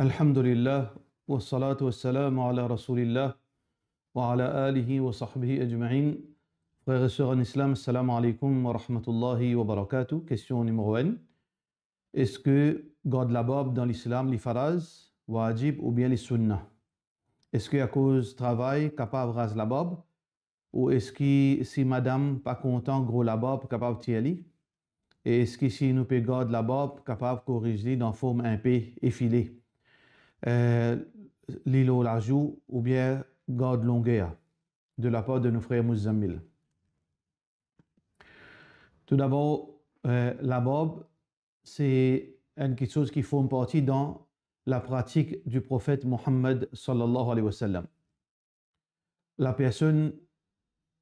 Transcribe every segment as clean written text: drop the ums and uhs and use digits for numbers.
Alhamdulillah, wa salatu wa salam ala rasulillah, wa ala alihi wa sahbihi ajma'in. Frères et sœurs en islam, assalamu alaikum wa rahmatullahi wa barakatuh. Question numéro 1. Est-ce que garde la barbe dans l'islam, les faraz, wajib ou bien les sunnah? Est-ce qu'à cause travail, capable rase la barbe? Ou est-ce que si madame pas content, gros la barbe, capable d'y aller? Et est-ce que si nous peut garder la barbe, capable de corriger dans forme un peu effilée? L'îlot la joue ou bien garde longueur de la part de nos frères Mouzammil. Tout d'abord, la barbe, c'est quelque chose qui forme partie dans la pratique du prophète Mohammed sallallahu alayhi wa sallam. La personne,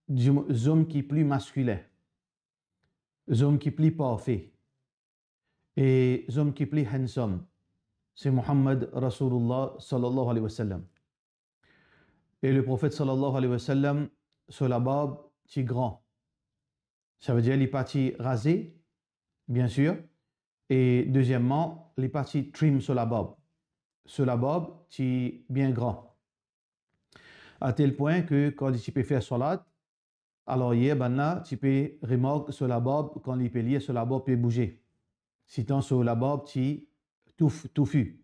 des hommes qui est plus masculin, des hommes qui est plus parfait et des hommes qui est plus handsome, c'est Muhammad Rasulullah sallallahu alayhi wa sallam. Et le prophète sallallahu alayhi wa sallam, sur la barbe, est grand. Ça veut dire les parties rasées, bien sûr. Et deuxièmement, les parties trim sur la barbe. Sur la barbe, est bien grand. À tel point que quand tu peux faire salat, alors tu peux remarquer sur la barbe, quand les piliers sur la barbe peut bouger. Si tant sur la barbe, tu touffu.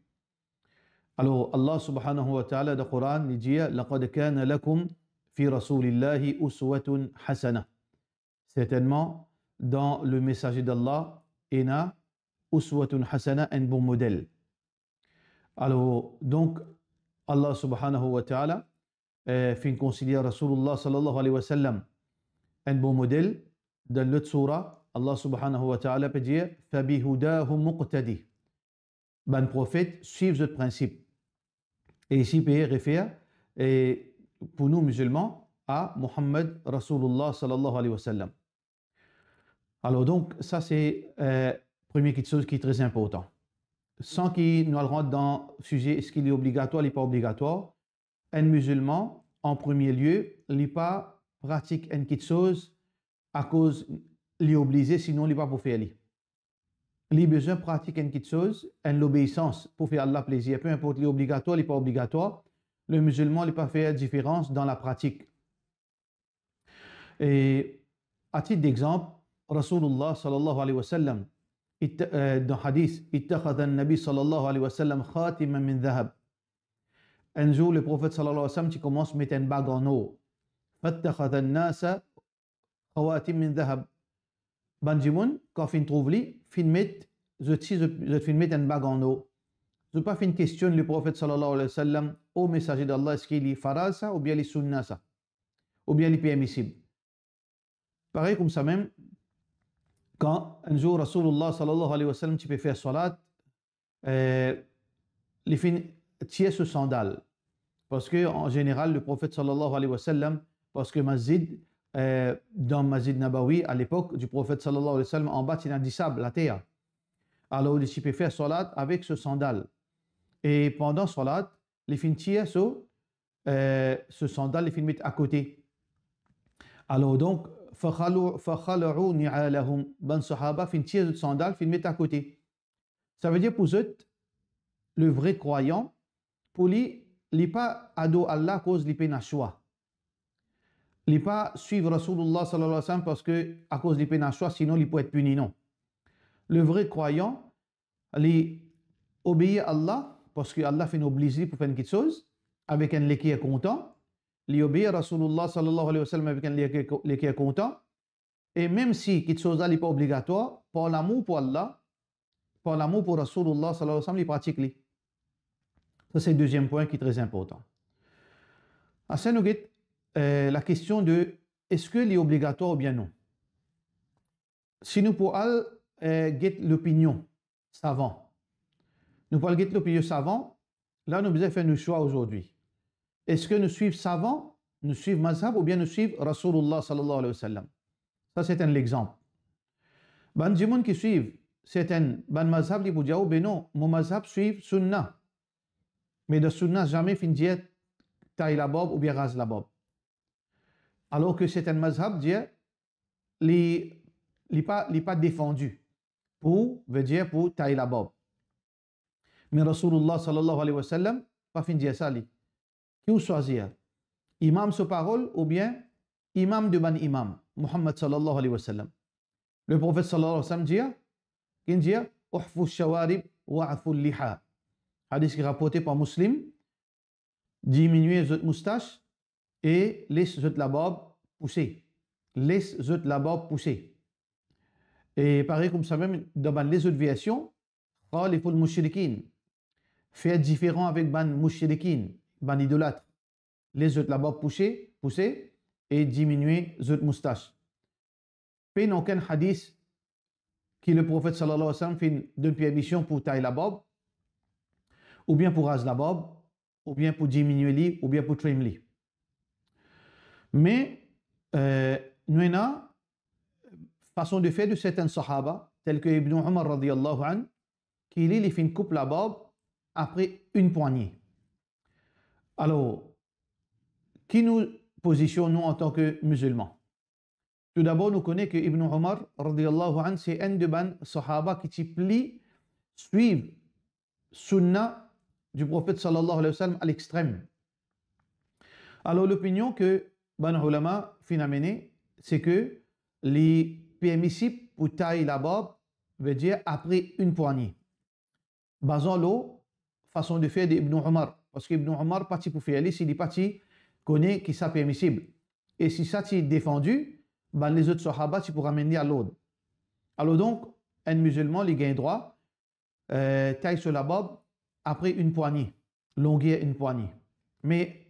Alors, Allah subhanahu wa ta'ala, dans le Coran, il dit لَقَدْ كَانَ لَكُمْ فِي رَسُولِ اللَّهِ أُسْوَةٌ حَسَنَةٌ. Certainement, dans le messager d'Allah, il y a uswatun hasana, un bon modèle. Alors, donc, Allah subhanahu wa ta'ala fait considérer Rasulullah sallallahu alayhi wa sallam un bon modèle. Dans l'autre surah, Allah subhanahu wa ta'ala peut dire فَبِهُدَاهُ مُقْتَدِي. Ben prophète, suivent ce principe. Et ici, il réfère, et pour nous musulmans, à Muhammad Rasulullah sallallahu alayhi wa sallam. Alors donc, ça c'est première chose qui est très important. Sans qu'il nous rentre dans le sujet, est-ce qu'il est obligatoire, il n'est pas obligatoire, un musulman, en premier lieu, il n'est pas pratique une petite chose à cause il est obligé, sinon il n'est pas pour faire. Il a besoin de pratiquer une petite chose, l'obéissance pour faire Allah plaisir. Peu importe, il est obligatoire, il n'est pas obligatoire. Le musulman, il n'a pas fait la différence dans la pratique. Et à titre d'exemple, Rasulullah sallallahu alayhi wa sallam, dans hadith, ittakhadha an-nabi sallallahu alayhi wa sallam khatiman min dhahab. Un jour, le prophète sallallahu alayhi wa sallam, qui commence à mettre une bague en or. Fattakhadha an-nasa khawatim min dhahab. Banjimoun, quand il trouve lui, il met une bague en eau. Je n'ai pas fait une question, le prophète sallallahu alayhi wa sallam, au messager d'Allah, est-ce qu'il est faraz ça, ou bien il est sunnah ça, ou bien il est permissible. Pareil comme ça même, quand un jour Rasulullah sallallahu alayhi wa sallam, tu peux faire salat, il fait tirer ce sandal. Parce que en général, le prophète sallallahu alayhi wa sallam, parce que masjid, dans Masjid Nabawi, à l'époque du prophète sallallahu alayhi wa sallam, en bas, il y a du sable, la terre. Alors, il peut faire salat avec ce sandal. Et pendant salat, les fins tirer ce sandal, les fins mettre à côté. Alors, donc, فَخَلَعُوا نِعَالَهُمْ ban sahaba, fin tirer ce sandal, fin mettre à côté. Ça veut dire pour eux, le vrai croyant, pour lui, il n'est pas ado Allah à cause de l'épée choix. Il n'est pas suivre Rasulullah sallallahu alayhi wa sallam parce que à cause des peines sinon il peut être puni, non. Le vrai croyant, il obéit à Allah parce que Allah fait une obligation pour faire quelque chose avec un lait qui est content. Il obéit à Rasulullah sallallahu alayhi wa sallam avec un lait qui est content. Et même si quelque chose n'est pas obligatoire, par l'amour pour Allah, par l'amour pour Rasulullah sallallahu alayhi wa sallam, il pratique. Ça c'est le deuxième point qui est très important. À ça nous la question de est-ce que c'est obligatoire ou bien non. Si nous pouvons get l'opinion savant, nous pouvons get l'opinion savant, là nous devons faire nos choix aujourd'hui. Est-ce que nous suivons savant, nous suivons mazhab ou bien nous suivons Rasulullah sallallahu alayhi wa sallam? Ça c'est un exemple. Ben des gens qui suivent c'est un ben mazhab qui vous dire ben non, mon mazhab suit sunnah. Mais de sunnah jamais fin dire taille la barbe ou bien rase la barbe. Alors que c'est un mazhab dire il n'est pas défendu pour tailler la barbe. Mais Rasulullah sallallahu alayhi wa sallam, pas fin dire ça, qui ou choisir? Imam sur parole ou bien imam de ban imam, Muhammad sallallahu alayhi wa sallam. Le prophète sallallahu alayhi wa sallam dit, qui dit, uhfu shawarib wa'afu liha. Hadith qui est rapporté par Muslim, diminuez votre moustache et laisse votre la barbe pousser. Laisse votre la barbe pousser. Et pareil comme ça même, dans les autres versions, khaliful mushrikin. Faire différent avec ban mushrikin, ban idolâtre. Les autres la barbe pousser et diminuer votre moustache. Puis, il n'y a aucun hadith qui le prophète sallallahu alayhi wa sallam fait d'une permission pour tailler la barbe, ou bien pour raser la barbe, ou bien pour diminuer li, ou bien pour trim li. Mais, nous avons façon de faire de certains sahaba, tels que Ibn Umar radiyallahu anhu, qui lui, il fait une coupe la barbe après une poignée. Alors, qui nous positionne nous en tant que musulmans? Tout d'abord, nous connaissons que Ibn Umar radiyallahu anhu, c'est un de ban sahaba qui plie suivre sunna du prophète sallallahu alayhi wa sallam à l'extrême. Alors, l'opinion que ban ulama fin amené, c'est que les permissibles pour tailler la barbe veut dire après une poignée. Basant l'eau, façon de faire d'Ibn Umar. Parce qu'Ibn Umar, parti pour faire aller, s'il est parti, connaît qui ça permissible. Et si ça t'est défendu, ben les autres sahaba, tu pourras amener à l'autre. Alors donc, un musulman, il gagne droit, taille sur la barbe après une poignée, longueur une poignée. Mais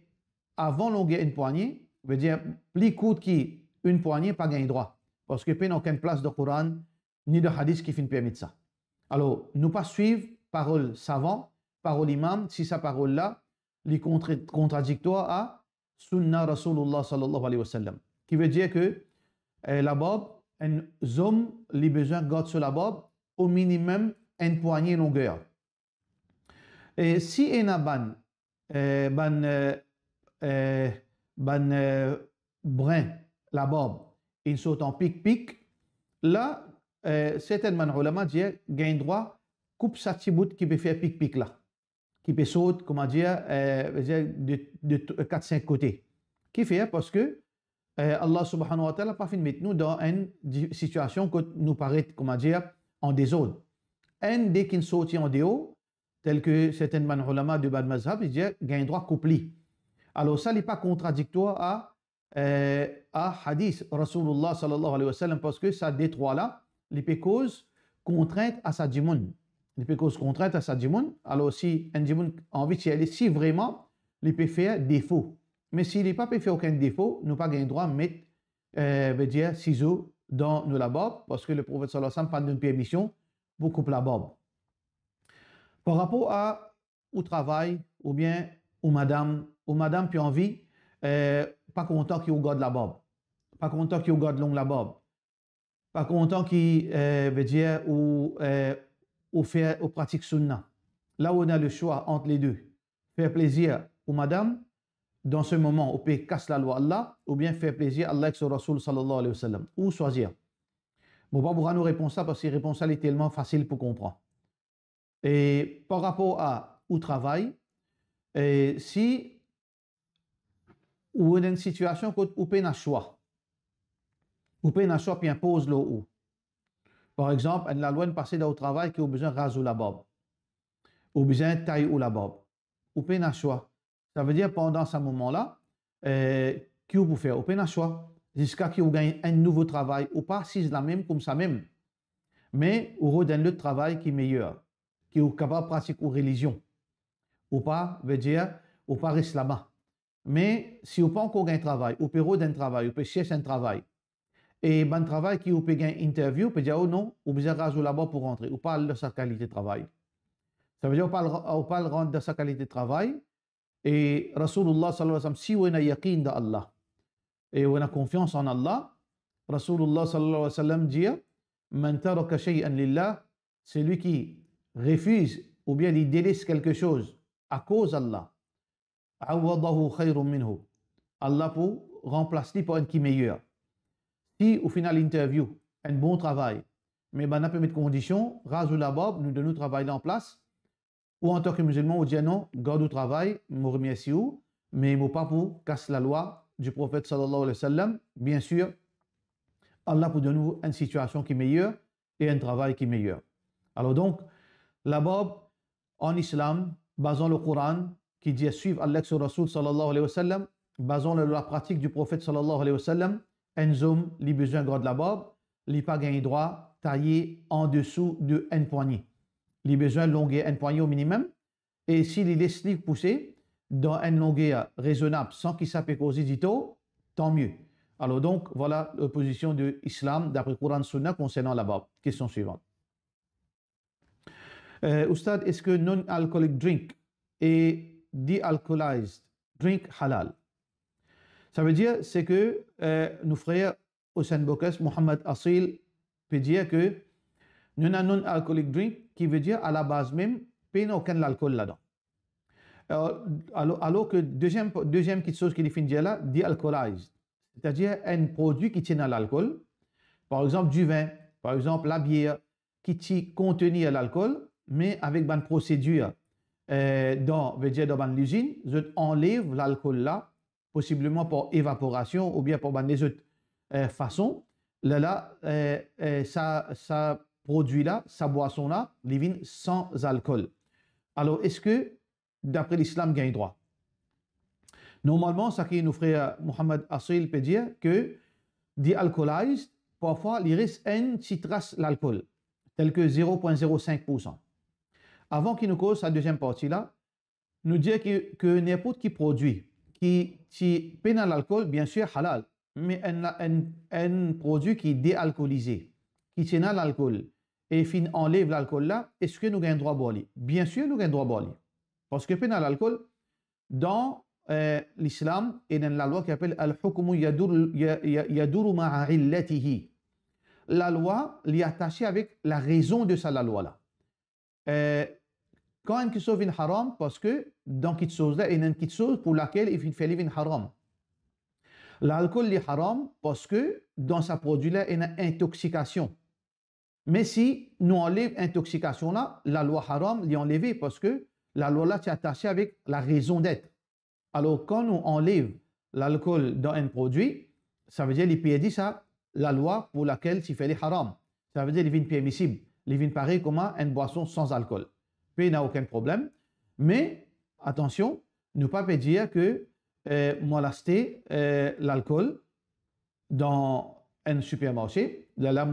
avant longueur une poignée, veut dire plus court qu'une poignée, pas gagne droit. Parce que il n'y a aucune place de Coran ni de hadith qui finit permettre ça. Alors, nous pas suivre parole savant, parole imam, si sa parole là, les contradictoire à Sunna Rasulullah sallallahu alayhi wa sallam. Qui veut dire que la barbe, un homme, les besoins gardent sur la barbe au minimum une poignée longueur. Et si il y a brin, la barbe, il saute en pic-pic, là, certainement, ulama dit, gagne droit, coupe sa petit bout qui peut faire pic-pic là, qui peut sauter, comment dire, de 4-5 côtés. Qui fait parce que Allah subhanahu wa ta'ala n'a pas fait de mettre nous dans une situation qui nous paraît, comment dire, en désordre. Un dès qu'il saute en déo, tel que certaines ulama de Bad Mazhab, ils disent gagne droit coupli. Alors ça n'est pas contradictoire à hadith Rasulullah sallallahu alayhi wa sallam parce que ça détroit là, les cause contrainte à sa djimoun. Les cause contrainte à sa djimoun. Alors si un djimoun a envie d'y aller, si vraiment il peut faire défaut. Mais s'il n'est pas fait aucun défaut, nous pas gagne droit de mettre ciseaux dans la barbe parce que le prophète sallallahu alayhi wa sallam pas d'une permission pour couper la barbe. Par rapport au travail ou bien ou madame puis envie, pas content qu'il garde la barbe, pas content qu'il garde long la barbe, pas content qu'il veut dire ou faire ou pratique sunna. Là où on a le choix entre les deux, faire plaisir aux madame dans ce moment, on peut casser la loi Allah ou bien faire plaisir à Allah et son Rasul sallallahu alayhi wa sallam, ou choisir. Bon, pas pour nous répondre ça parce que réponse ça est tellement facile pour comprendre. Et par rapport au travail, si ou une situation où on peut un choix puis impose le ou. Par exemple, la loi de passer au travail qui a besoin de raser la barbe, ou besoin de tailler la barbe, ou peut un choix. Ça veut dire pendant ce moment-là, qui vous faire, ou peut un choix jusqu'à ce que vous gagnez un nouveau travail ou pas si c'est la même comme ça même, mais vous redonnez le travail qui est meilleur, qui est capable de pratiquer une religion, ou pas, veut dire, ou pas rester là-bas. Mais si vous n'avez pas encore un travail, vous pouvez redonner un travail, vous pouvez chercher un travail, et un travail qui vous peut gagner une interview, vous pouvez dire, oh non, vous besoin de raser là-bas pour rentrer, ou pas de sa qualité de travail. Ça veut dire, vous pas le rendre de sa qualité de travail, et Rasulullah sallallahu alayhi wa sallam, si vous avez yaqin d'Allah, et on a confiance en Allah, Rasulullah sallallahu alayhi wa sallam dit Man taraka shay'an lillah, c'est lui qui refuse ou bien il délaisse quelque chose à cause d'Allah. Awadahu khayrun minhu. Allah pour remplacer par un qui est meilleur. Si au final l'interview, un bon travail, mais ben, on peut mettre condition, rasou la barbe, nous donnons travail en place, ou en tant que musulman, on dit non, garde au travail, me remercie, mais mon pas pour casser la loi du prophète sallallahu alayhi wa sallam. Bien sûr, Allah pour donner une situation qui est meilleure et un travail qui est meilleur. Alors donc, là-bas, en islam, basant le Coran, qui dit suivre Allah sur Rasul sallallahu alayhi wa sallam, basant la pratique du prophète sallallahu alayhi wa sallam, un homme, les besoins de là-bas, les pas gagné droit, taillé en dessous de un poignet. Les besoins longueur un poignet au minimum, et s'il laisse les pousser dans une longueur raisonnable sans qu'il s'appelle causer du tout, tant mieux. Alors donc, voilà la position de l'islam d'après le Coran Sunna concernant la barbe. Question suivante. Oustad, est-ce que non-alcoolic drink et de-alcoholized drink halal? Ça veut dire, c'est que nos frères Hussein Bokas, Mohamed Asil, peut dire que non-alcoolic drink, qui veut dire à la base même, il n'y a aucun alcool là-dedans. Alors que deuxième petite chose qui définit là, de-alcoholized, c'est-à-dire un produit qui tient à l'alcool, par exemple du vin, par exemple la bière, qui contient l'alcool, mais avec une procédure dans l'usine, je enlève l'alcool là, possiblement par évaporation ou bien par des autres façons. Ça produit là, sa boisson là, les vins sans alcool. Alors, est-ce que, d'après l'islam, gagne droit? Normalement, ça qui nous frère Mohamed Asil peut dire que de-alcoolized, parfois, il reste une petite trace l'alcool, tel que 0,05%. Avant qu'il nous cause sa deuxième partie là, nous dire que n'importe qui produit qui peine l'alcool, bien sûr, halal, mais un produit qui est déalcoolisé, qui tient à l'alcool, et fin enlève l'alcool là, est-ce que nous avons droit à boire? Bien sûr, nous avons droit à boire. Parce que peine l'alcool, dans l'islam, il y a la loi qui s'appelle al-hukmu yaduru ma'a illatihi. La loi est attachée avec la raison de ça, la loi là. Quand une chose est haram, parce que dans cette chose-là, il y a une chose pour laquelle il fait une haram. L'alcool est haram parce que dans sa produit-là, il y a une intoxication. Mais si nous enlèvons l'intoxication là, la loi haram l'est enlevée parce que la loi là est attachée avec la raison d'être. Alors quand nous enlèvons l'alcool dans un produit, ça veut dire qu'il peut dire ça, la loi pour laquelle il fait les haram. Ça veut dire qu'il est permissible. Il est pareil comme une boisson sans alcool. Il n'a aucun problème. Mais attention, ne pas dire que moi l'acheter l'alcool dans un supermarché. Là,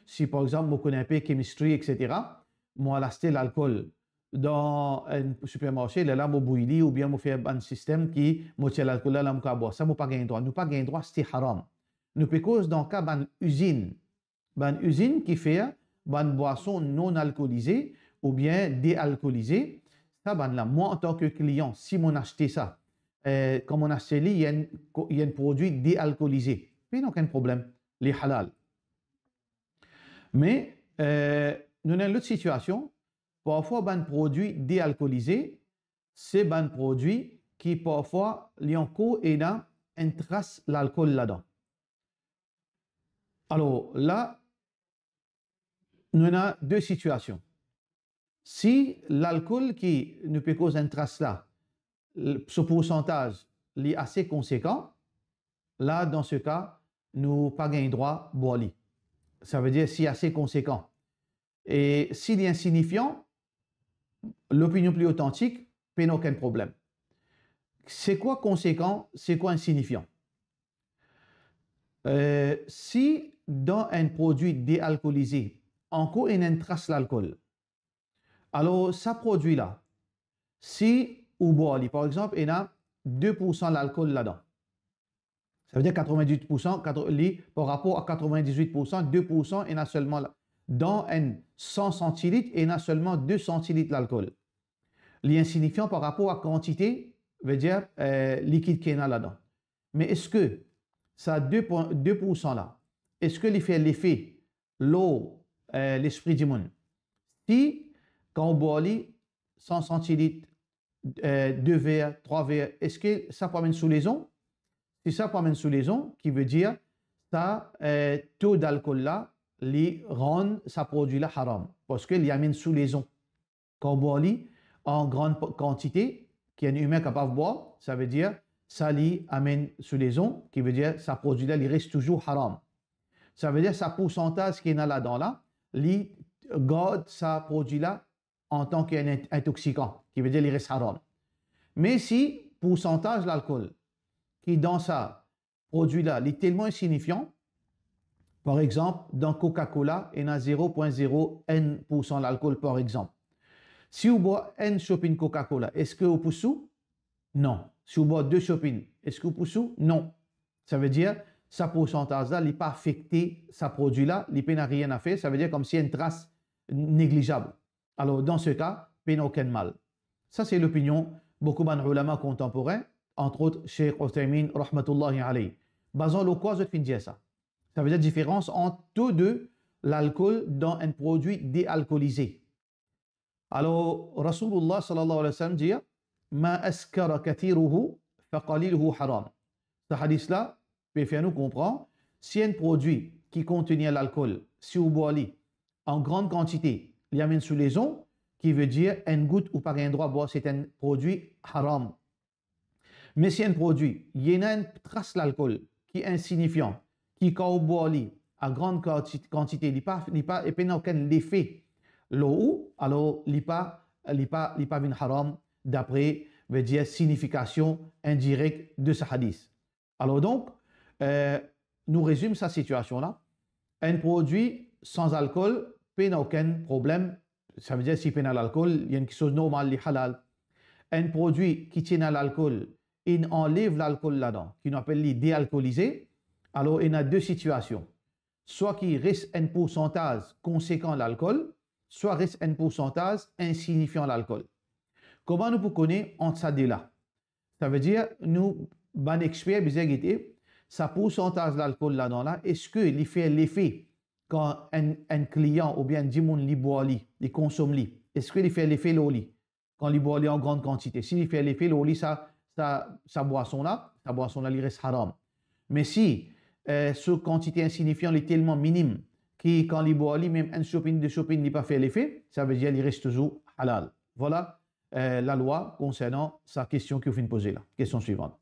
si par exemple, je connais un peu chemistry, etc., moi l'acheter l'alcool dans un supermarché, là, je bouillis ou bien je fais un système qui me tient l'alcool là, je bois. Ça, je n'ai pas gagné droit. Nous pas gagné droit, c'est haram. Nous cause dans le cas d'une usine qui fait une boisson non alcoolisée ou bien déalcoolisée. Ça, là, moi, en tant que client, si on acheté ça, comme on a acheté, il y a un produit déalcoolisé. Il n'y a aucun problème. Les halal. Mais nous avons une autre situation. Parfois, un produit déalcoolisé, c'est un produit qui parfois, il y a une trace l'alcool là-dedans. Alors là, nous avons deux situations. Si l'alcool qui nous peut causer une trace là, ce pourcentage est assez conséquent, là, dans ce cas, nous n'avons pas gagné droit à boire. Ça veut dire si assez conséquent. Et s'il est insignifiant, l'opinion plus authentique, il n'y a aucun problème. C'est quoi conséquent? C'est quoi insignifiant? Si dans un produit déalcoolisé, encore il y a une trace d'alcool, alors ce produit-là, si ou boit, par exemple, il y a 2% d'alcool là-dedans, ça veut dire 98% par rapport à 98%, 2%, il y en a seulement là. Dans un 100 centilitres, il y en a seulement 2 centilitres d'alcool. L'insignifiant par rapport à quantité, veut dire liquide qu'il y en a là-dedans. Mais est-ce que ça 2% là, est-ce que il fait l'effet, l'eau, l'esprit du monde? Si, quand on boit 100 centilitres, 2 verres, 3 verres, est-ce que ça promène sous les ondes? Si ça promène sous les ondes, qui veut dire ça, taux d'alcool là, li rend ça produit là haram. Parce qu'il y a mis sous les ondes. Quand on boit, en grande quantité, qui est un humain capable de boire, ça veut dire ça lui amène sous les ondes, qui veut dire ça produit là, il reste toujours haram. Ça veut dire sa pourcentage qui est là-dedans là, il garde sa produit là en tant qu'intoxicant, qui veut dire il reste haram. Mais si pourcentage d'alcool qui dans ça produit là est tellement insignifiant, par exemple, dans Coca-Cola, il y a 0,01% d'alcool par exemple. Si vous boivez un shopping Coca-Cola, est-ce que vous poussez? Non. Si vous boivez 2 shopping, est-ce que vous poussez? Non. Ça veut dire sa pourcentage-là n'est pas affecté, sa produit-là, il n'a rien à faire. Ça veut dire comme s'il y a une trace négligeable. Alors, dans ce cas, il n'y a aucun mal. Ça, c'est l'opinion beaucoup d'ulama contemporains, entre autres, Cheikh Uthaymin, rahmatullahi alayhi. Basant le quoi, je te dire ça. Ça veut dire la différence entre tous deux l'alcool dans un produit déalcoolisé. Alors, Rasulullah sallallahu alayhi wa sallam dit Ma askara kathiruhu faqaliluhu haram. Ce hadith-là peut faire nous comprendre si un produit qui contient l'alcool, si vous boivez en grande quantité, il y a sous les ondes, qui veut dire une goutte ou pas un droit boire, c'est un produit haram. Mais si un produit, il y a une trace d'alcool qui est insignifiant, qui quand vous boivez à grande quantité, il n'y a pas aucun effet l'eau, alors il n'y a pas une haram d'après veut dire signification indirecte de ce hadith. Alors donc, nous résume sa situation-là. Un produit sans alcool, il n'y a aucun problème. Ça veut dire si il y a l'alcool, il y a une chose normale, li halal. Un produit qui tient à l'alcool, il enlève l'alcool là-dedans, qui nous appelle déalcoolisé. Alors, il y a deux situations. Soit qu'il reste un pourcentage conséquent d'alcool, soit reste un pourcentage insignifiant d'alcool. Comment nous pouvons connaître entre ça et là? Ça veut dire, nous, ban expert, sa pourcentage d'alcool là-dedans, là, est-ce qu'il fait l'effet quand un client ou bien un dimon li boit li, il consomme li? Est-ce qu'il fait l'effet l'oli quand il boit li en grande quantité? S'il fait l'effet l'oli, sa boisson-là, il reste haram. Mais si cette quantité insignifiante est tellement minime que quand il boit li, même un shopping de shopping n'a pas fait l'effet, ça veut dire qu'il reste toujours halal. Voilà la loi concernant sa question que vous venez de poser là. Question suivante.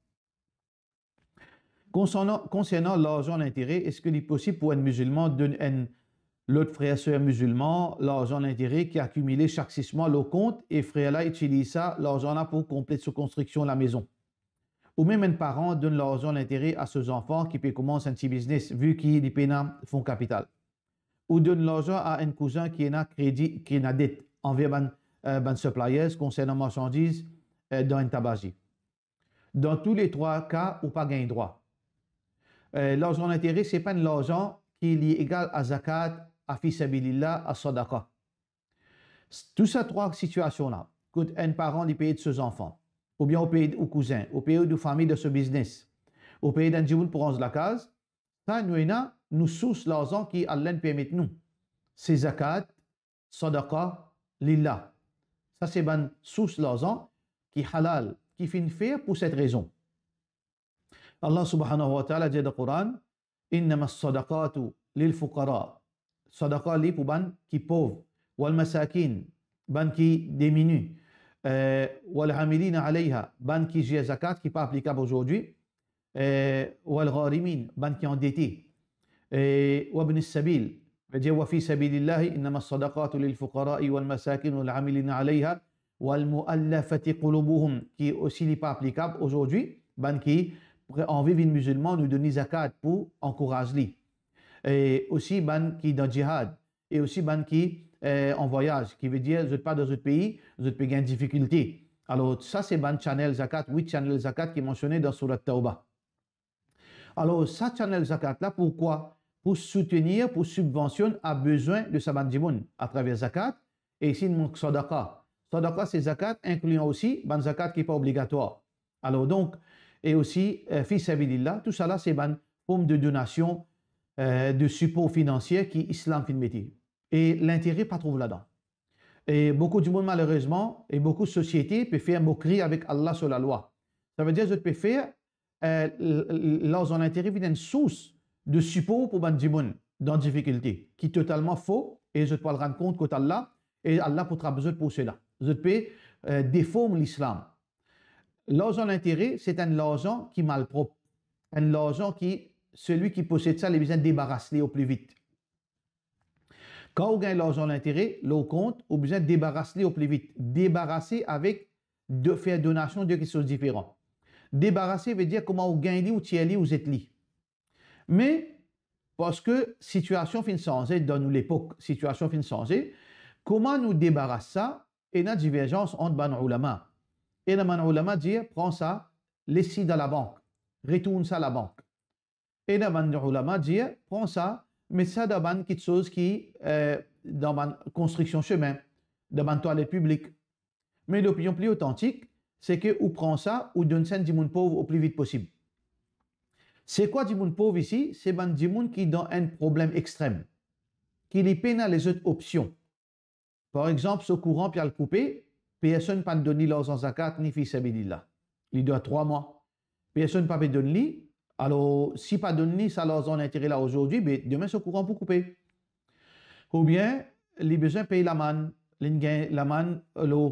Concernant l'argent d'intérêt, est-ce qu'il est possible pour un musulman de donner l'autre frère soeur musulman l'argent d'intérêt qui a accumulé chaque 6 mois le compte et frère là utilise ça l'argent là pour compléter sa construction de la maison? Ou même un parent donne l'argent d'intérêt à ses enfants qui peut commencer un petit business vu qu'ils payent fonds capital. Ou donne l'argent à un cousin qui a crédit, qui a dette envers ban suppliers concernant marchandises dans un tabagie. Dans tous les 3 cas, ou pas gain droit. L'argent d'intérêt, ce n'est pas l'argent qui est égal à zakat, à fisabilillah, à sadaqa. Toutes ces 3 situations-là, quand un parent lui paye de ses enfants, ou bien au pays au cousin, au pays de famille de ce business, au pays d'un djiboun pour 11 la case, ça, nous source l'argent qui Allah permet nous. C'est zakat, sadaqa, lillah. Ça, c'est une source l'argent qui est halal, qui fait faire pour cette raison. Allah subhanahu wa ta'ala dit dans le Coran, Innama as-sadaqatu lil fuqara. Sadaqa li pour ban qui pauvre, wal masakin, ban qui diminue, wal hamilina alayha, ban qui j'ai zakat qui pas applicable aujourd'hui, wal gharimin, ban qui endetté, wa ibn as-sabil. veut dire wa fi sabilillah innama as-sadaqatu lil fuqara wal masakin wal hamilina alayha wal mu'allafati qulubuhum qui aussi n'est pas applicable aujourd'hui, ban qui en vivre musulman nous donne zakat pour encourager lui. Et aussi ban qui dans djihad et aussi ban qui en voyage qui veut dire vous n'êtes pas dans un pays, vous êtes pas en difficulté. Alors ça c'est ban channel zakat, 8 channel zakat qui est mentionné dans Surat Tauba. Alors ça channel zakat là pourquoi? Pour soutenir, pour subventionner à besoin de sa bandimoun à travers zakat et ici mon sadaqa. Sadaqa c'est zakat incluant aussi ban zakat qui n'est pas obligatoire. Alors donc et aussi fils sabilillah, tout ça là c'est une forme de donation, de support financier qui islam fin métier. Et l'intérêt pas trouve là-dedans. Et beaucoup du monde malheureusement et beaucoup de sociétés peuvent faire moquerie avec Allah sur la loi. Ça veut dire que je peux faire l'argent d'intérêt une source de support pour du monde dans difficulté, qui est totalement faux et je peux le rendre compte qu'Allah et Allah pourra besoin pour cela. Vous pouvez déformer l'islam. L'argent d'intérêt, c'est un argent qui est malpropre. Un argent qui, celui qui possède ça, il a besoin de débarrasser au plus vite. Quand on gagne l'argent d'intérêt, le compte, on a besoin de débarrasser au plus vite. Débarrasser avec de faire donation de quelque chose de différent. Débarrasser veut dire comment on gagne ou tiers ou êtes li. Mais parce que situation fin changée dans l'époque, situation fin changée, comment nous débarrasser ça? Et la divergence entre ban ulama. Et les ulama dit prends ça, laisse-le dans la banque, retourne ça à la banque. Et les ulama dit prends ça, mets ça dans quelque chose qui dans la construction chemin, dans la toilette publique. Mais l'opinion plus authentique, c'est que ou prend ça ou donne ça à des gens pauvres au plus vite possible. C'est quoi des gens pauvres ici? C'est des gens qui ont un problème extrême, qui les peinent les autres options. Par exemple, ce courant puis à le couper, personne ne peut donner l'argent zakat ni fi sabilillah. Il doit 3 mois. Personne ne peut donner. Alors, si pas donner ça l'argent d'intérêt là aujourd'hui, ben, demain ce courant pour couper. Ou bien, les besoins payent la manne, la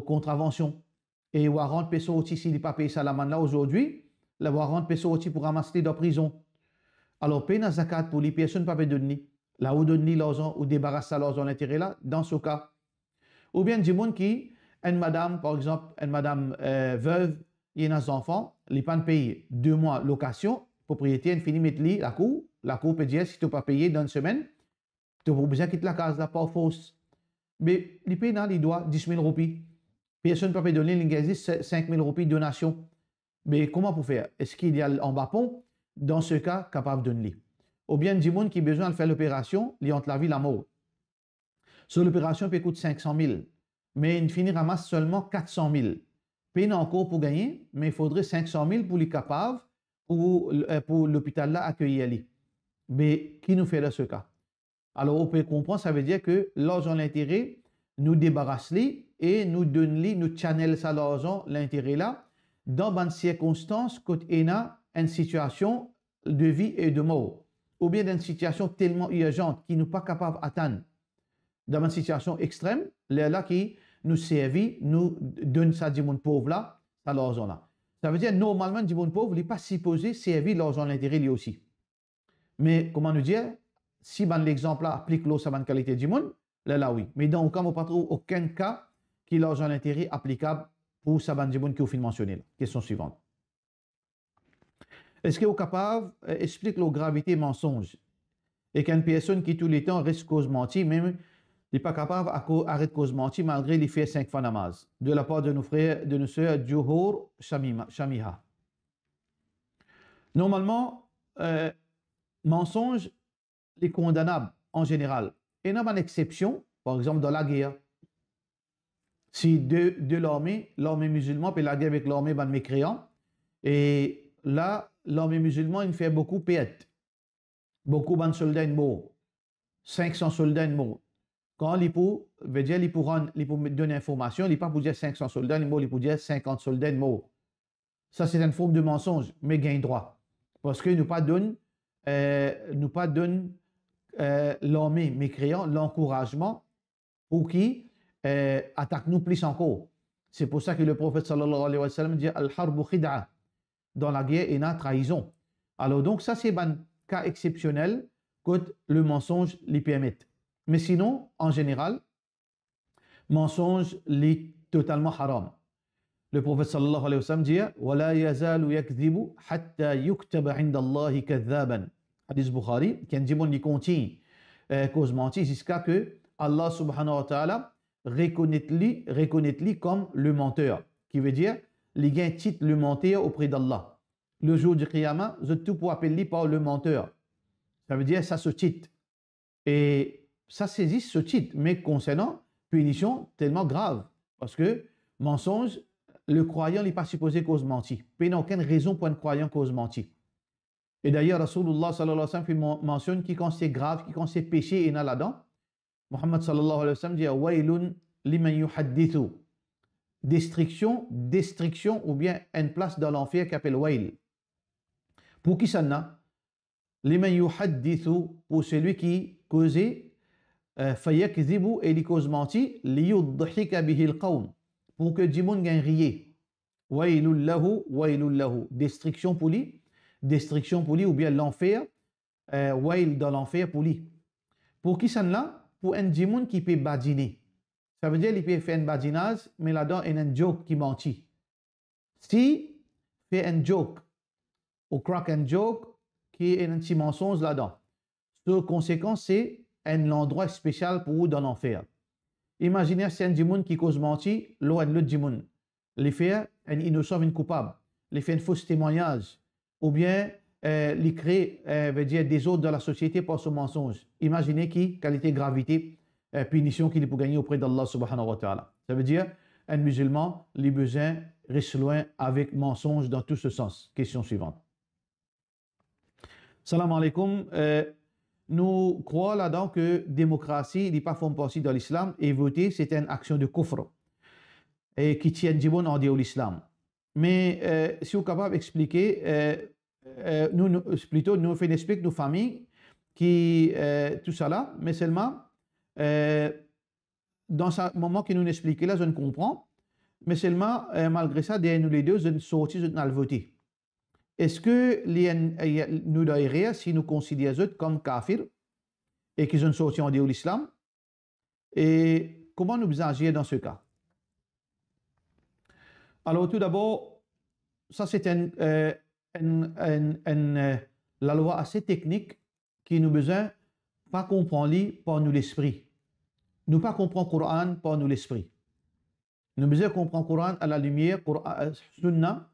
contravention. Et warrant peso aussi s'il n'a pas payé ça la manne là aujourd'hui, la warrant peso aussi pour ramasser dans la prison. Alors, paye la zakat pour les personnes ne peuvent pas donner. Là où donner l'argent ou débarrasser l'argent d'intérêt là, dans ce cas. Ou bien du monde qui, une madame, par exemple, une madame veuve, il y a des enfants, les pas payer 2 mois location, propriétaire, elle finit mettre la cour peut dire si tu n'as pas payé dans une semaine, tu n'as pas besoin de quitter la case là, pas fausse. Mais les pays, il doit 10 000 roupies. Personne ne peut donner, il existe 5 000 roupies de donation. Mais comment pour faire? Est-ce qu'il y a en bas pont, dans ce cas, capable de donner? Ou bien du monde qui a besoin de faire l'opération, il y a entre la vie et la mort. Sur l'opération, peut coûter 500 000, mais il finit ramasse seulement 400 000. Peine encore pour gagner, mais il faudrait 500 000 pour les capables ou pour l'hôpital là accueillir les. Mais qui nous fait dans ce cas? Alors on peut comprendre, ça veut dire que l'argent l'intérêt nous débarrasse les et nous donne les, nous channel ça l'argent l'intérêt là dans une circonstance quand il y a une situation de vie et de mort, ou bien dans une situation tellement urgente qui nous pas capable d'atteindre. Dans une situation extrême, là qui nous servit, nous donne ça du monde pauvre là, ça l'argent là. Ça veut dire normalement du monde pauvre n'est pas supposé servir l'argent l'intérêt lui aussi. Mais comment nous dire, si ben, l'exemple là applique l'eau à la qualité du monde, là oui. Mais dans aucun cas, on ne trouve aucun cas qui est l'argent l'intérêt applicable pour ça du monde qui est mentionné. Question suivante. Est-ce que vous êtes capable d'expliquer la gravité mensonge et qu'une personne qui tout le temps reste cause mentir, même n'est pas capable d'arrêter cause mentir malgré les faire 5 fois namaz, de la part de nos frères, de nos sœurs Djohor Shamiha. Normalement, mensonge est condamnable en général. Et il y a une exception, par exemple dans la guerre. Si de l'armée musulmane peut la guerre avec l'armée mécréant, et là, l'armée musulmane fait beaucoup de pertes. Beaucoup de soldats morts. 500 soldats morts. Quand il veut dire, il pour donner information, il n'est pas pour dire 500 soldats morts, il pour dire 50 soldats morts. Ça, c'est une forme de mensonge, mais gain droit. Parce que nous pas donne l'armée mécréant l'encouragement pour qui attaque nous plus encore. C'est pour ça que le prophète sallallahu alayhi wa sallam dit al-harbu khid'a. Dans la guerre, il y a trahison. Alors donc ça c'est un cas exceptionnel que le mensonge lui permet. Mais sinon, en général, mensonge est totalement haram. Le prophète sallallahu alayhi wa sallam dit وَلَا يَزَالُ يَكْذِبُ حَتَّى يُكْتَبَ عِنْدَ اللَّهِ كَذَّابًا. Hadith Bukhari, qui dit qu'on continue cause mentir jusqu'à que Allah subhanahu wa ta'ala reconnaît-lui comme le menteur. Qui veut dire, les gains titre le menteur auprès d'Allah. Le jour du Qiyamah, je tout pour appeler par le menteur. Ça veut dire, ça se titre. Et ça saisit ce titre, mais concernant punition tellement grave. Parce que mensonge, le croyant n'est pas supposé cause mentir. Il n'y a aucune raison pour un croyant cause mentir. Et d'ailleurs, Rasulullah sallallahu alayhi wa sallam mentionne qui quand c'est grave, qui quand c'est péché, il y en a là-dedans. Muhammad sallallahu alayhi wa sallam dit Wailun liman yuhaddithu. Destruction ou bien une place dans l'enfer qui s'appelle Wail. Pour qui ça n'a? Liman yuhaddithu, pour celui qui causait fayakzibu et il cause menti, liyudhika bihi al-qawm. pour que Jimoun gagne rier. Wailul lahu. Destruction pour lui, ou bien l'enfer, wail dans l'enfer pour lui. Pour qui ça là? Pour un Jimoun qui peut badiner. Ça veut dire qu'il peut faire un badinage, mais là-dedans, il y a un joke qui mentit. Si fait un joke, ou crack un joke, qui est un petit mensonge là-dedans, la conséquence, c'est un endroit spécial pour vous dans l'enfer. Imaginez si un Jimoun qui cause mentir, l'autre Jimoun. Les fait un innocent, un coupable. Les fait un faux témoignage. Ou bien, les créer veut dire des autres dans la société par ce mensonge. Imaginez qui, qualité, gravité, punition qu'il peut gagner auprès d'Allah subhanahu wa ta'ala. Ça veut dire, un musulman, les besoins restent loin avec mensonge dans tout ce sens. Question suivante. Salam alaikum. Nous croyons là-dedans que démocratie n'est pas forme partie dans l'islam et voter, c'est une action de kufr et qui tient du bon en dehors de l'islam. Mais si vous êtes capable d'expliquer, plutôt nous faisons expliquer nos familles qui tout ça là, mais seulement dans ce moment que nous expliquons là, je ne comprends, mais seulement malgré ça, nous les deux, je ne sortis, je ne voter. Est-ce que nous devrions, si nous considérons eux comme kafir et qu'ils ont sorti en dehors de l'islam, et comment nous agir dans ce cas? Alors tout d'abord, ça c'est la loi assez technique qui nous besoin pas comprendre par nous l'esprit. Nous pas comprendre le Coran par nous l'esprit. Nous besoin comprendre le Coran à la lumière, Sunna,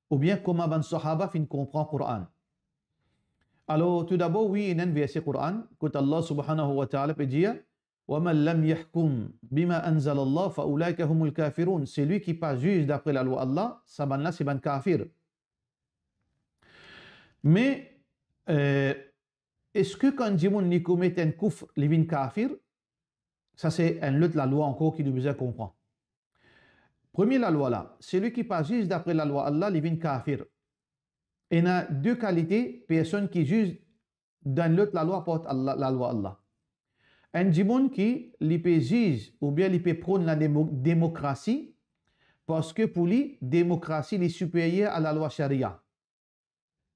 ou bien comment les Sahaba fin comprend le Coran. Alors tout d'abord, oui, il y a un verset Coran que Allah subhanahu wa ta'ala peut dire وَمَنْ لَمْ يَحْكُمْ بِمَا أَنزَلَ اللَّهُ فَأُولَٰئِكَ هُمُ الْكَافِرُونَ. C'est lui qui pas juge d'après la loi Allah, ça là c'est ban kafir. Mais est-ce que quand Jimoun ni commet un kufr, il est kafir? Ça c'est un autre la loi encore qui nous besoin comprendre. Premier la loi là, celui qui pas juge d'après la loi Allah, il est kafir. Il y a deux qualités, personne qui juge dans l'autre la loi porte la loi Allah. Un Jimoun qui peut juge ou bien il peut prôner la démocratie parce que pour lui, démocratie est supérieure à la loi charia.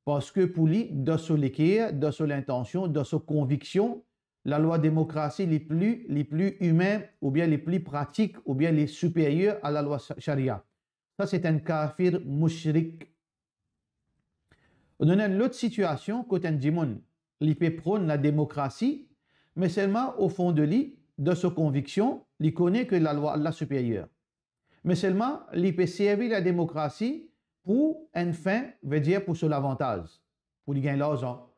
Parce que pour lui, dans son équerre, dans son intention, dans sa conviction, la loi démocratie les plus humains ou bien les plus pratiques ou bien les supérieures à la loi charia. Ça, c'est un kafir mushrik. On a une autre situation quand un Jimoun il peut prôner la démocratie, mais seulement au fond de lui, de sa conviction, il connaît que la loi Allah supérieure. Mais seulement, il peut servir la démocratie pour une fin, veut dire pour son avantage, pour lui gagner l'argent,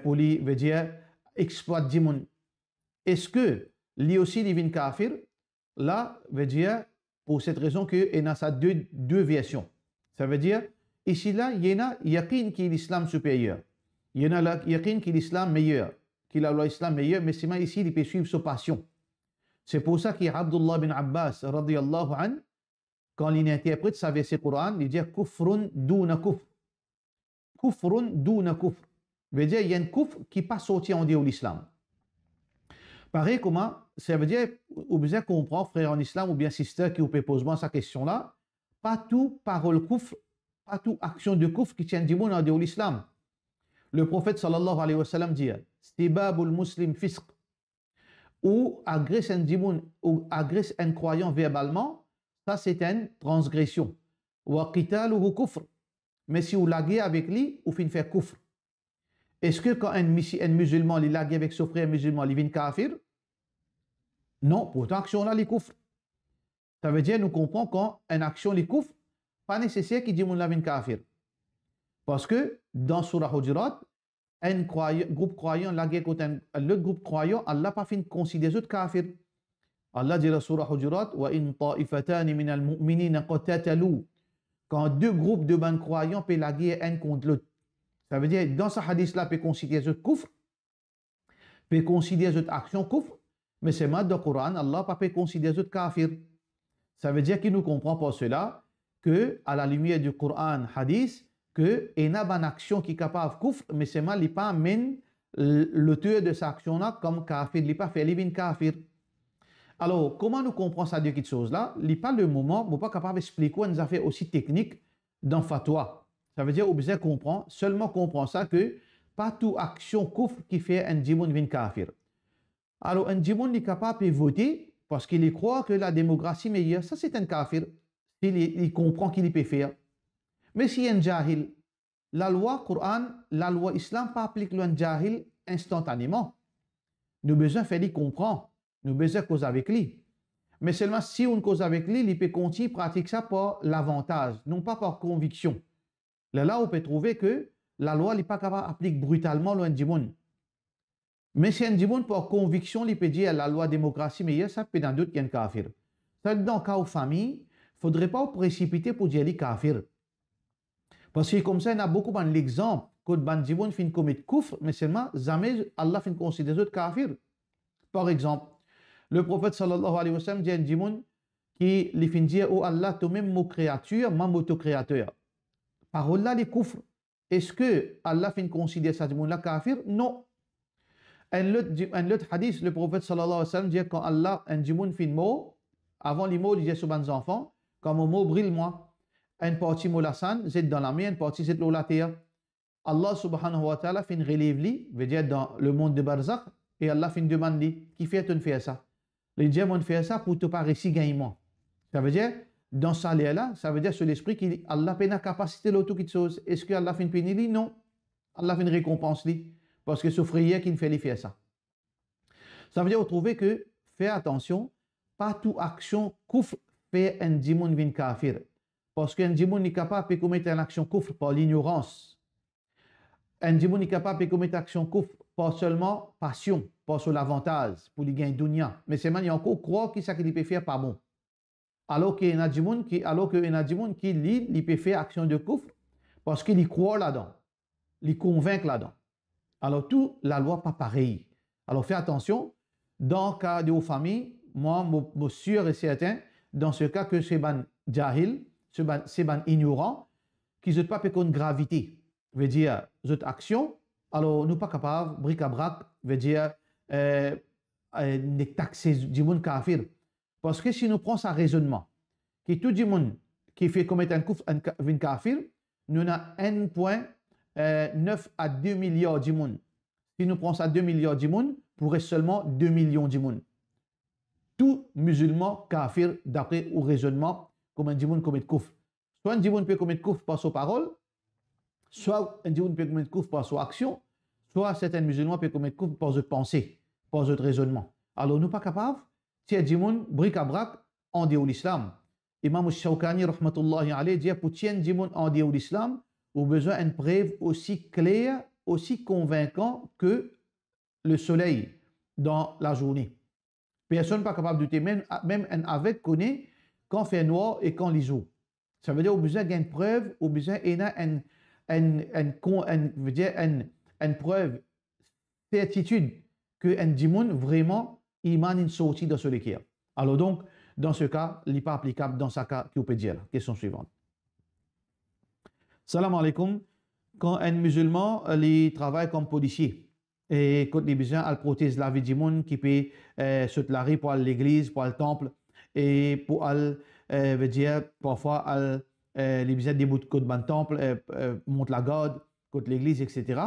pour lui, veut dire, exploiter du monde. Est-ce que lui aussi, il vient kafir? Là, veut dire, pour cette raison qu'il y a ça deux versions. Ça veut dire, ici là, il y en a yaqin qui est l'islam supérieur. Il y en a yaqin qui est l'islam meilleur, qui est la loi islam meilleur, mais c'est ici, il peut suivre sa passion. C'est pour ça qu'Abdullah bin Abbas, radiyallahu anhu, quand il interprète sa verset Coran, il dit kufrun douna kufr. Kufrun douna kufr. Veut dire, il y a un kufr qui n'est pas sorti en dehors de l'islam. Pareil, comment ça veut dire, vous besoin comprendre, frère en islam ou bien sister qui vous pose cette question-là, pas tout parole kufr, pas tout action de kufr qui tient du monde en dehors de l'islam. Le prophète sallallahu alayhi wa sallam dit Stibabul muslim fisq, ou agresse un dimoun, ou agresse un croyant verbalement, ça c'est une transgression. Wa qitaluhu kufr. Mais si vous laguez avec lui, vous finissez faire kufr. Est-ce que quand un musulman il lague avec son frère musulman, il vient kafir? Non, pourtant action là, il kufr. Ça veut dire, nous comprenons quand une action est kufr, pas nécessaire qu'il dit mon la vient kafir. Parce que dans Surah Hujurat, un groupe croyant lague contre l'autre groupe croyant, Allah pas fin considérer eux kafir. Allah dit dans Surah Hujurat, wa in ta'ifatani min al-mu'minina qatatalu. Quand deux groupes de bons croyants peuvent laguer un contre l'autre. Ça veut dire, dans ce hadith-là, peut considérer ce kufr, peut considérer cette action kufr, mais c'est mal dans le Coran, Allah ne peut considérer ce kafir. Ça veut dire qu'il nous comprend par cela que, à la lumière du Coran, hadith, qu'il y a une action qui est capable de kufr, mais c'est mal, il pas amène l'auteur de cette action-là comme kafir, il pas fait l'ibn kafir. Alors, comment nous comprenons ça de quelque chose là? Il n'y a pas le moment, on n'est pas capable d'expliquer une affaire aussi technique dans fatwa. Ça veut dire, on besoin comprendre, seulement comprendre ça que pas toute action kufr qui fait un djimoun vin kafir. Alors, un djimoun est capable de voter parce qu'il croit que la démocratie meilleure, ça c'est un kafir. Il comprend qu'il peut faire. Mais si un jahil, la loi Coran, la loi islam pas applique le jahil instantanément. Nous avons besoin de faire comprendre. Nous avons besoin de causer avec lui. Mais seulement si on cause avec lui, il peut continuer à pratiquer ça par l'avantage, non pas par conviction. Là, on peut trouver que la loi n'est pas capable d'appliquer brutalement le ndimoun. Mais si un ndimoun par conviction, il peut dire la loi démocratie meilleure, ça peut dans d'autres qu'il y a un kafir. Ça dans le cas aux familles, il ne faudrait pas précipiter pour dire les kafir. Parce que comme ça, il y a beaucoup d'exemples que le ndimoun fin commettre kufr, mais seulement jamais Allah fin considérer les autres kafir. Par exemple, le prophète sallallahu alayhi wa sallam dit à un ndimoun qui lui fin dire oh Allah, toi-même mon créature, moi mon créateur. Parole là, les kufr. Est-ce que Allah fin considérer ça ndimoun-là kafir? Non. Un autre hadith, le prophète sallallahu alayhi wa sallam dit quand Allah, un djimoun fin mot, avant les mots, il disait sur les enfants, quand mon mot brille moi, une partie moulasan, c'est dans la main, une partie c'est dans la terre. Allah subhanahu wa ta'ala fin relève li, veut dire dans le monde de barzakh, et Allah fin demande li, qui fait-on faire ça? Les djimoun fait ça pour te paraître gagnement. Ça veut dire, dans ça là, ça veut dire sur l'esprit qu'Allah a la capacité de toute chose. Est-ce que Allah fin pénir li? Non. Allah fin récompense li. Parce que c'est frère qui fait les faire ça. Ça veut dire trouver que, faire attention, pas toute action kufr fait un djimoun vin kafir. Parce qu'un djimoun n'est capable de commettre une action kufr par l'ignorance. Un djimoun est capable de commettre une action kufr pas seulement passion, pas sur l'avantage, pour lui gagner dunya. Mais c'est il encore croire que ça qu'il peut faire pas bon. Alors qu'il y a un djimoun qui lit, il peut faire action de kufr parce qu'il y croit là-dedans. Il convainc là-dedans. Alors, tout, la loi pas pareil. Alors, fais attention. Dans le cas de vos familles, moi, je suis sûr et certain, dans ce cas que c'est ban jahil, c'est ban ignorant, qui ne pas une gravité. Veut dire, cette action, alors, nous pas capables, bric à brac, veut dire, de taxer du monde kafir. Parce que si nous prenons ça raisonnement, que tout le monde qui fait commettre un kafir, nous avons 1,9 à 2 milliards de monde. Si nous prenons ça 2 milliards de monde, pourrait seulement 2 millions de monde. Tout musulman kafir, d'après au raisonnement, comme un djimoun commet kufr. Soit un djimoun peut commettre kufr par sa parole, soit un djimoun peut commettre kufr par son action, soit certains musulmans peuvent commettre kufr par sa pensée, par son raisonnement. Alors, nous ne sommes pas capables, si un djimoun, bric à brac, en dehors de l'islam. Imam Shawkani, rahmatullahi alayhi, dit pour un djimoun en dehors de l'islam, vous avez besoin d'une preuve aussi claire, aussi convaincante que le soleil dans la journée. Personne n'est pas capable de douter, même un avec connaît quand fait noir et quand il joue. Ça veut dire vous avez besoin d'une preuve, vous avez besoin d'une preuve, certitude que un djimoun vraiment iman une sortie dans ce l'équerre. Alors donc, dans ce cas, il n'est pas applicable dans ce cas qui vous peut dire. Question suivante. Salam alaikum. Quand un musulman il travaille comme policier et quand il a besoin, il protège la vie du monde qui peut se déclarer pour l'église, pour le temple et pour veut dire parfois il a besoin des bouts de côte ban temple, monte la garde, côté l'église, etc.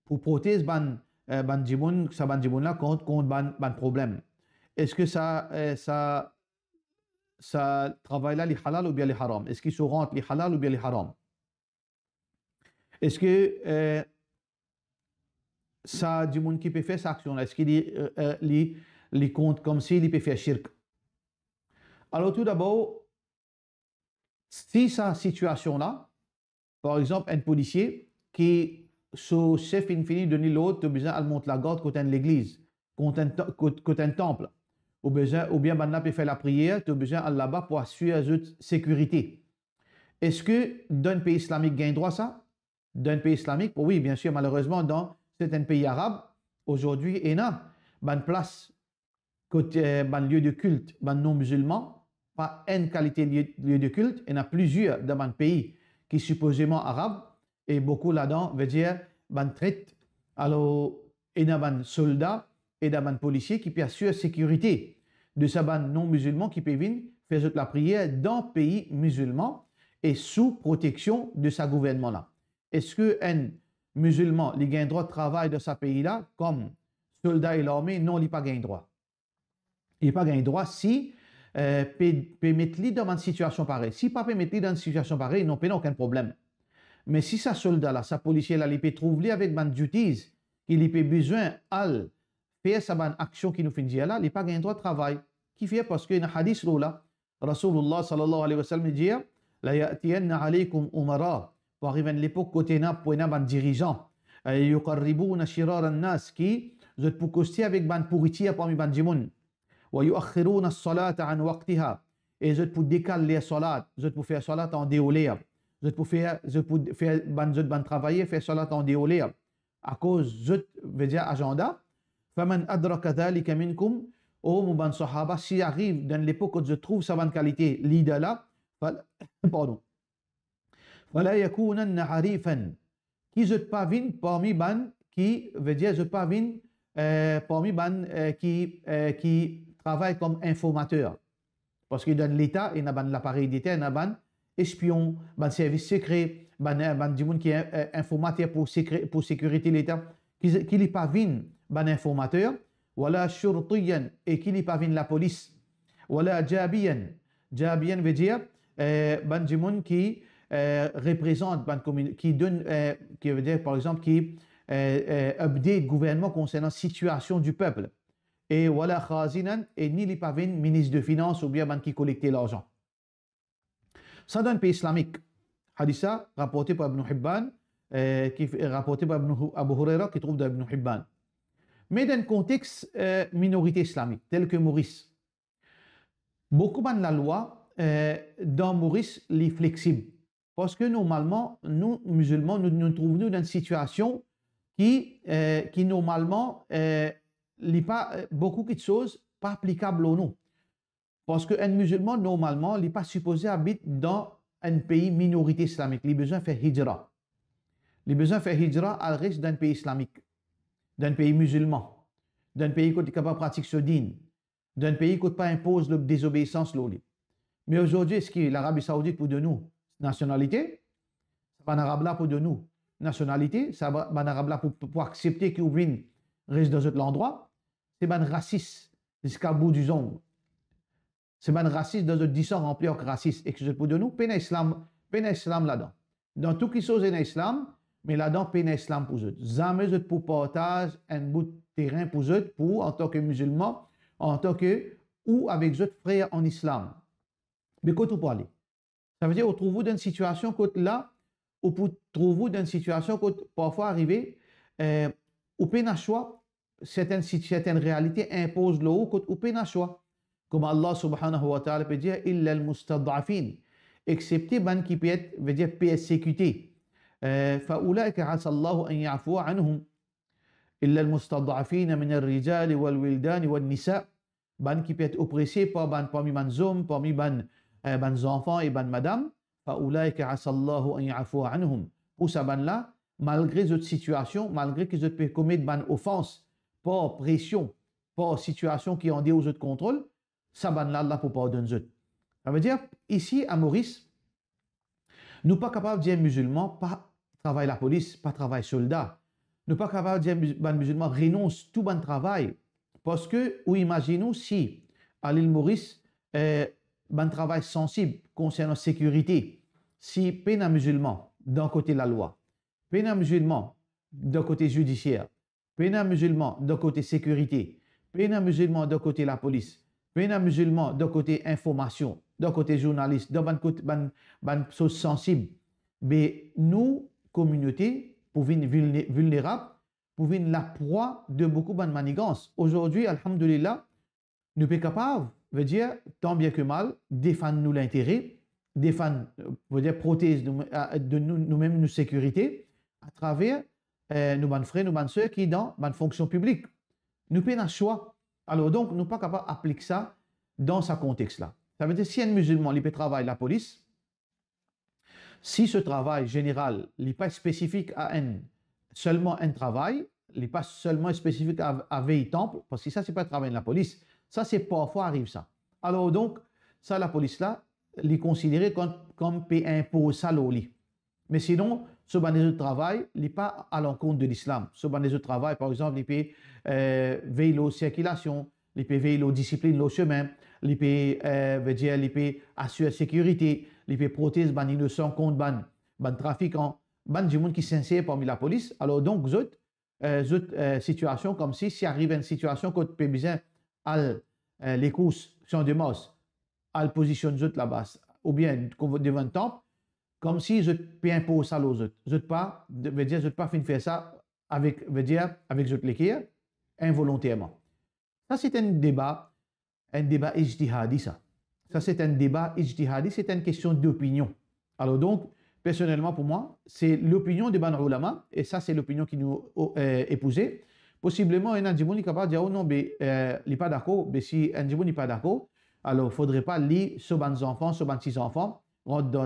Pour protéger ban djimoun, ça ban djimoun là contre ban problème. Est-ce que ça travail là les halal ou bien les haram? Est-ce qu'ils se rentrent les halal ou bien les haram? Est-ce que ça du monde qui peut faire cette action là? Est-ce qu'il les compte comme s'il peut faire shirk? Alors tout d'abord, si sa situation là, par exemple un policier qui son chef finit de donner l'autre, il a besoin de monter la garde côté de l'église, côté un temple. Ou bien maintenant peut faire la prière, tu as besoin de là-bas pour assurer la sécurité. Est-ce que dans un pays islamique gagne droit ça? Dans un pays islamique, oui, bien sûr, malheureusement, dans certains pays arabes, aujourd'hui, il y a une place, côté un lieu de culte, un non musulman, pas une qualité de lieu de culte, il y en a plusieurs dans un pays qui est supposément arabe, et beaucoup là-dedans veut dire un traite. Alors, il y a un soldat et d'un policier qui peut assurer la sécurité de sa bande non musulman qui peut venir faire la prière dans le pays musulman et sous protection de sa gouvernement là. Est-ce qu'un musulman il a un droit de travail dans ce pays-là comme soldat et l'armée? Non, il n'a pas un droit. Il n'a pas un droit si peut mettre lui dans une situation pareille. Si pas peut mettre lui dans une situation pareille, non, pas aucun problème. Mais si sa soldat là, sa policier là, il peut trouver avec ban duties, il peut besoin de faire sa bonne action qui nous fait dire là, il n'a pas un droit de travail. Qui fait parce qu'il y a un hadith là, Rasulullah sallallahu alayhi wa sallam dit la ya'tiyanna alaykum umara, pour arriver à l'époque côté na pour un dirigeant, yuqarribuna shirar an-nas qui vous pour coster avec ban pourritia parmi ban djimoun. ويؤخرون الصلاة عن وقتها et je pour décaler les salats, je pour faire salat en déolé, je pour faire ban travailler faire salat en déolé à cause je veux dire agenda. فمن أدرك ذلك منكم au ban sahaba si arrive dans l'époque où je trouve sa bonne qualité leader là pardon فلا يكونن عريفا qui je pas vin parmi ban qui veut dire je pas vin parmi ban qui travaille comme informateur. Parce qu'il donne l'État, il y a l'appareil d'État, il y a un espion, un service secret, un qui est informateur pour sécurité de l'État, qui n'est pas vin, un informateur, voilà shurtiyan, et qui n'est pas vin la police, voilà jabiyan. Jabiyan veut dire, un qui représente, qui donne, qui veut dire par exemple, qui update le gouvernement concernant la situation du peuple. Et voilà khazinan et ni li pas ministre de finances ou bien ban qui collectait l'argent. Ça dans le pays islamique. Haditha rapporté par Ibn Hibban, qui est rapporté par Abu Huraira qui trouve dans Ibn Hibban. Mais dans le contexte minorité islamique, tel que Maurice, beaucoup de la loi dans Maurice est flexible. Parce que normalement, nous, musulmans, nous trouvons dans une situation qui normalement il n'y a pas beaucoup de choses pas applicables au nous. Parce qu'un musulman, normalement, il n'est pas supposé habiter dans un pays minorité islamique. Il a besoin de faire hijra. Il a besoin de faire hijra à reste d'un pays islamique, d'un pays musulman, d'un pays qui est capable de pratiquer ce din, d'un pays qui ne pas impose la désobéissance. Mais aujourd'hui, est-ce que l'Arabie Saoudite pour de nous nationalité? C'est pas un arabe là pour de nous nationalité. C'est pas un arabe là pour accepter qu'il reste dans l'endroit. C'est un raciste jusqu'à bout du zone. C'est un raciste dans un discours rempli de raciste. Excusez pour de nous, peine islam là-dedans. Dans tout qui chose est islam, mais là-dedans, peine islam pour eux. Jamais pour partage un bout de terrain pour eux, pour en tant que musulmans, en tant que, ou avec eux frères en islam. Mais quand vous parlez, ça veut dire qu'on trouve dans une situation là, ou pour trouver dans une situation qui parfois arriver, ou peine à choix. Certaines réalités imposent le haut ou peine à choix. Comme Allah subhanahu wa ta'ala peut dire, illa al-mustad'afin, excepté ban qui peut être, veut dire persécuté. فَأُولَٰئِكَ عَسَى اللَّهُ أَن يَعْفُوَ عَنْهُمْ إِلَّا الْمُسْتَضْعَفِينَ مِنَ الرِّجَالِ وَالْوِلْدَانِ وَالنِّسَاءِ. Ban qui peut être oppressé parmi les hommes, parmi les enfants et les madames. فَأُولَٰئِكَ عَسَى اللَّهُ أَن يَعْفُوَ عَنْهُمْ. Pour ça, ban là, malgré cette situation, malgré qu'ils peuvent commettre ban offense, pas pression, pas situation qui en dit aux autres contrôles, ça ban là pour pardonner eux. Ça veut dire, ici à Maurice, nous pas capables de dire musulmans, pas travail la police, pas travail soldat. Nous pas capables de dire musulmans renonce tout bon travail. Parce que, ou imaginons si à l'île Maurice, un travail sensible concernant la sécurité, si peine à musulmans d'un côté la loi, peine à musulmans d'un côté judiciaire, peine musulman d'un côté sécurité, peine musulman d'un côté la police, peine musulman d'un côté information, d'un côté journaliste, d'un côté chose sensible. Mais nous, communauté, pour venir vulnérables, pour venir la proie de beaucoup de manigances. Aujourd'hui, alhamdulillah, nous sommes capables, veut dire, tant bien que mal, défendre nous l'intérêt, défendre, veut dire, protéger nous-mêmes nos sécurités à travers nous bonnes frères, nous bonnes sœurs qui dans la fonction publique. Nous payons un choix. Alors donc, nous ne sommes pas capables d'appliquer ça dans ce contexte-là. Ça veut dire si un musulman il peut travailler la police, si ce travail général n'est pas spécifique à seulement un travail, n'est pas seulement spécifique à veille temple, parce que ça, c'est pas le travail de la police. Ça, c'est parfois arrive ça. Alors donc, ça, la police là, les considérer comme impôt ça l'oli. Mais sinon, ce bandit de travail n'est pas à l'encontre de l'islam. Ce bandit de travail, par exemple, il peut veiller la circulation, il peut veiller la discipline, le chemin, il peut assurer la sécurité, il peut protéger les innocents contre les trafiquants, les gens qui s'insèrent parmi la police. Alors donc, situation comme si arrive une situation qu'on peut besoin les courses sont de masse, à la position là-bas, ou bien devant le temple, comme si je peux imposer ça aux autres. Je ne peux pas faire ça avec l'équerre involontairement. Ça, c'est un débat ijtihadi, ça. Ça, c'est un débat ijtihadi, c'est une question d'opinion. Alors donc, personnellement, pour moi, c'est l'opinion de Ban Ulama, et ça, c'est l'opinion qui nous épousée. Possiblement, un individu est capable de dire, oh non, mais il n'est pas d'accord, mais si un individu n'est pas d'accord, alors il ne faudrait pas lire sur les enfants, sur les petits-enfants,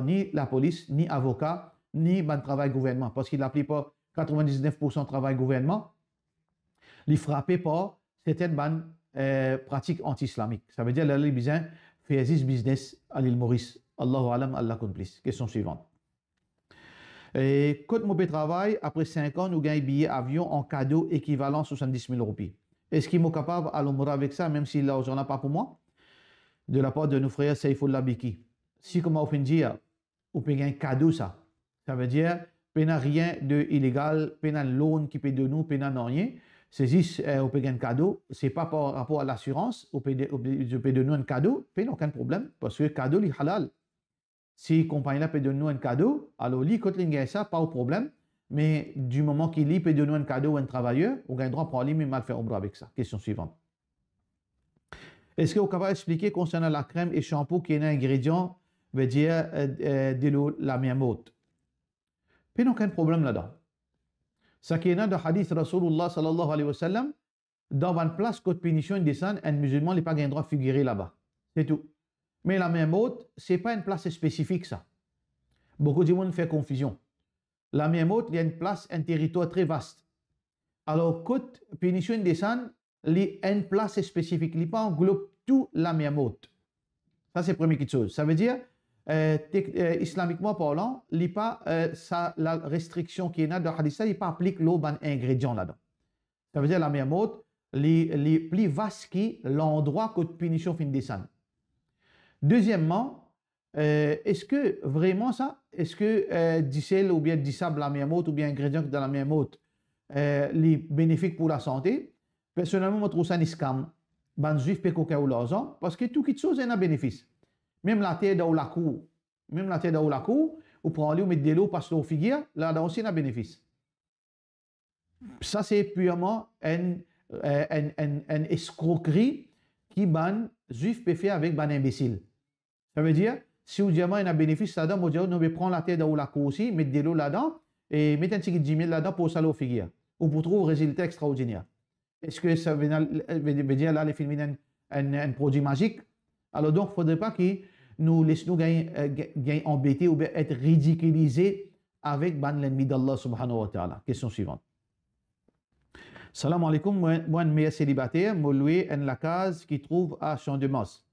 ni la police, ni avocat, ni le travail gouvernement. Parce qu'il n'applique pas 99% de travail gouvernement, il frappé par certaines pratiques anti-islamiques. Ça veut dire que les besoin faire this business à l'île Maurice. Allahu alam, Allah complice. Question suivante. Quand mon travail, après 5 ans, nous gagnons un billet avion en cadeau équivalent à 70 000 roupies. Est-ce qu'il est capable à l'omra avec ça, même si l'argent n'a pas pour moi? De la part de nos frères Saifullah Biki. Si, comme on dire, on peut gagner un cadeau, ça veut dire qu'il n'y a rien d'illégal, il n'y a un loan qui peut de nous, il n'y a rien. C'est juste, on peut gagner un cadeau. Ce n'est pas par rapport à l'assurance, on peut de nous un cadeau, il n'y a aucun problème, parce que le cadeau est halal. Si la compagnie peut donner nous un cadeau, alors lui, quand il gagne ça, pas de problème. Mais du moment qu'il peut donner un cadeau à un travailleur, on gagne droit pour aller mal faire ombre avec ça. Question suivante. Est-ce que vous pouvez expliquer concernant la crème et shampoing qui est un ingrédient, veut dire de l'eau, la même mode? Il n'y a aucun problème là-dedans. Ça qui est dans le hadith Rasulullah sallallahu alayhi wa sallam, dans une place que punition descend, un musulman n'a pas le droit de figurer là-bas. C'est tout. Mais la mer Maute, ce n'est pas une place spécifique, ça. Beaucoup de monde fait confusion. La mer Maute, il y a une place, un territoire très vaste. Alors, quand punition descend, il y a une place spécifique. Il n'y a pas englobe tout la mer Maute. Ça, c'est la première chose. Ça veut dire, islamiquement parlant, il n'y a pas la restriction qui est là dans le hadith, il n'y a pas appliqué l'eau d'un ingrédient là-dedans. Ça veut dire la mer Maute, il est plus vaste que l'endroit que punition fin descendre. Deuxièmement, est-ce que vraiment ça, est-ce que du sel ou bien du sable la mer Maute ou bien ingrédient dans la mer Maute est bénéfique pour la santé? Personnellement, je trouve ça un scam. Ben, juif peut coquer ou l'argent parce que toute chose a un bénéfice. Même la terre dans la cour, ou prendre ou mettre de l'eau parce que l'eau figure, là aussi a un bénéfice. Ça, c'est purement une escroquerie qui ban juif peut faire avec ban imbécile. Ça veut dire, si vous dites, il y a un bénéfice là-dedans, vous dites, on va prendre la terre dans la cour aussi, mettre de l'eau là-dedans, et mettre un petit 10 000 là-dedans pour ça l'eau figure. Ou pour trouver un résultat extraordinaire. Est-ce que ça veut dire là, les films, un produit magique? Alors donc, il ne faudrait pas que nous laissions gagner embêter ou bien être ridiculisés avec l'ennemi d'Allah subhanahu wa ta'ala. Question suivante. Salam alaikum, moi, un meilleur célibataire, moi, loué la case qui trouve à Champ-de-Mars.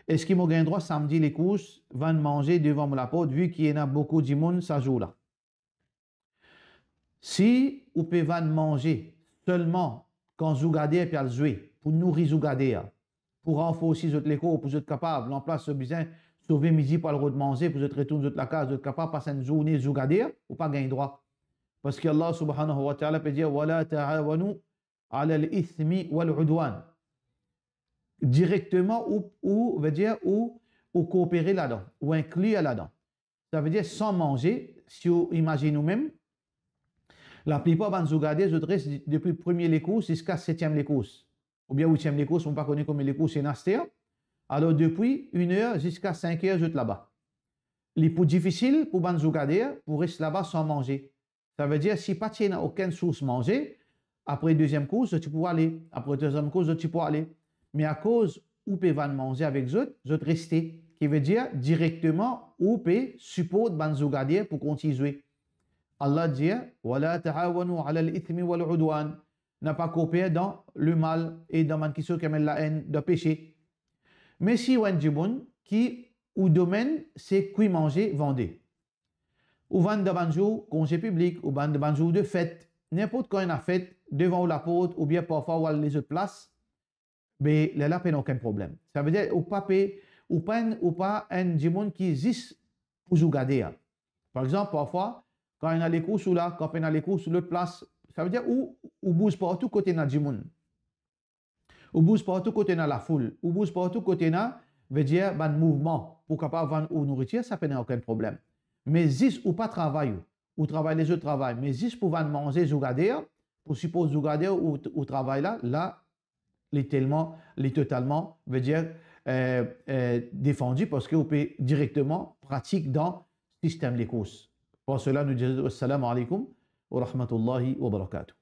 Est-ce qu'il m'a droit samedi les courses, va manger devant la porte, vu qu'il y en a beaucoup de monde, ça joue là? Si vous pouvez manger seulement quand vous regardez et puis jouer, pour nourrir vous garder, pour renforcer les cours, pour être capable, en place, besoin sauver midi pour le manger, pour être retourner la case, être capable de passer une journée vous garder, ou pas gagner droit. Parce que Allah subhanahu wa ta'ala peut dire, wala ta'awanu ala al-ithmi wal-udwan. Directement ou veut dire ou coopérer là-dedans ou inclure là-dedans. Ça veut dire sans manger, si vous imaginez nous-mêmes, la plupart de nos gardés restent depuis le premier les courses jusqu'à 7e les courses. Ou bien 8e les courses, on ne pas connaît comme les courses c'est Nastéa. Alors depuis 1 heure jusqu'à 5 heures, je suis là-bas. Les plus difficile pour nos gardés pour rester là-bas sans manger. Ça veut dire si pas tu n'as aucune source manger, après deuxième course, tu peux aller. Après deuxième course, tu peux aller. Mais à cause où peut manger avec eux rester, qui veut dire directement où peut support banzougadir pour continuer. Allah dit wala ta'awanu 'ala al-ithmi wal 'udwan, n'a pas coopéré dans le mal et dans man qui se commet la haine, de péché. Mais si on jibun qui ou domaine c'est qui manger vendez. Ou vendre de banjou, congé public, ou vendre de banjou de fête, n'importe quand on a fête devant la porte ou bien parfois ou les autres places, mais là pas aucun problème. Ça veut dire ou pas un jibun qui existe pour vous garder. Par exemple, parfois quand on a les cours sous là, quand on a les cours sur l'autre place, ça veut dire ou bouge partout côté na jimoun. Ou bouge partout côté na la foule. Ou bouge partout côté na, veut dire ban mouvement pour capable vendre ou nourriture, ça n'a aucun problème. Mais juste ou pas travail ou travail les autres travail, mais juste pour vendre manger zougader, pour supposer zougader ou travail là, totalement veut dire défendu parce que vous pouvez directement pratiquer dans le système des courses. Pour cela, nous disons assalamu alaikum wa rahmatullahi wa barakatuh.